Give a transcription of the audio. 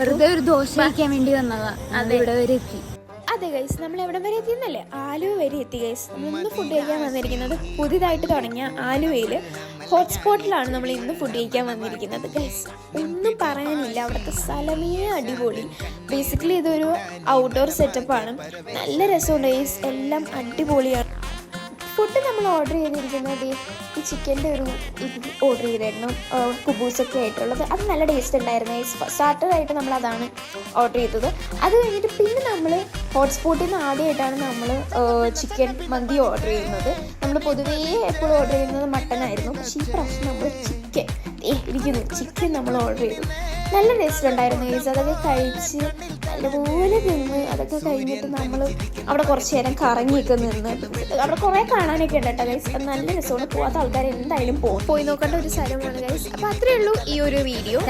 വെറുതെ ഒരു ദോശ കഴിക്കാൻ വേണ്ടി വന്നതാ. അത് ഇവിടെ വരെ എത്തി. അതെ ഗൈസ്, നമ്മൾ എവിടെ വരെ എത്തിയെന്നല്ലേ? ആലുവ വരെ എത്തി ഗൈസ്. നമ്മൾ ഇന്ന് ഫുഡ് കഴിക്കാൻ വന്നിരിക്കുന്നത് പുതിയതായിട്ട് തുടങ്ങിയ ആലുവയിൽ ഹോട്ട്സ്പോട്ടിലാണ് നമ്മൾ ഇന്ന് ഫുഡ് കഴിക്കാൻ വന്നിരിക്കുന്നത് ഗൈസ്. ഒന്നും പറയാനില്ല, അവിടുത്തെ സ്ഥലമേ അടിപൊളി. ബേസിക്കലി ഇതൊരു ഔട്ട്ഡോർ സെറ്റപ്പാണ്. നല്ല രസമുണ്ട് ഗൈസ്, എല്ലാം അടിപൊളിയാണ്. ഫുഡ് നമ്മൾ ഓർഡർ ചെയ്തിരിക്കുന്നത് ഈ ചിക്കൻ്റെ ഒരു ഇത് ഓർഡർ ചെയ്തായിരുന്നു, കുബൂസൊക്കെ ആയിട്ടുള്ളത്. അത് നല്ല ടേസ്റ്റ് ഉണ്ടായിരുന്നു. സ്റ്റാർട്ടറായിട്ട് നമ്മൾ അതാണ് ഓർഡർ ചെയ്തത്. അത് കഴിഞ്ഞിട്ട് പിന്നെ നമ്മൾ ഹോട്ട്സ്പോട്ടിൽ നിന്ന് ആദ്യമായിട്ടാണ് നമ്മൾ ചിക്കൻ മന്തി ഓർഡർ ചെയ്യുന്നത്. നമ്മൾ പൊതുവേ എപ്പോഴും ഓർഡർ ചെയ്യുന്നത് മട്ടനായിരുന്നു. പക്ഷേ ഈ പ്രാവശ്യം നമ്മൾ ചിക്കൻ നമ്മൾ ഓർഡർ ചെയ്തു. നല്ല ടേസ്റ്റ് ഉണ്ടായിരുന്നു ഗൈസ്. അതൊക്കെ കഴിച്ച് നല്ലപോലെ തിന്ന് അതൊക്കെ കഴിഞ്ഞിട്ട് നമ്മൾ അവിടെ കുറച്ച് നേരം കറങ്ങിയൊക്കെ നിന്ന് അവിടെ കുറേ കാണാനൊക്കെ ഉണ്ട് കേട്ടോ ഗൈസ്. നല്ല രസമാണ്. പോകാത്ത ആൾക്കാർ എന്തായാലും പോയി നോക്കേണ്ട ഒരു സ്ഥലമാണ് ഗൈസ്. അപ്പോൾ അത്രയേ ഉള്ളൂ ഈ ഒരു വീഡിയോ.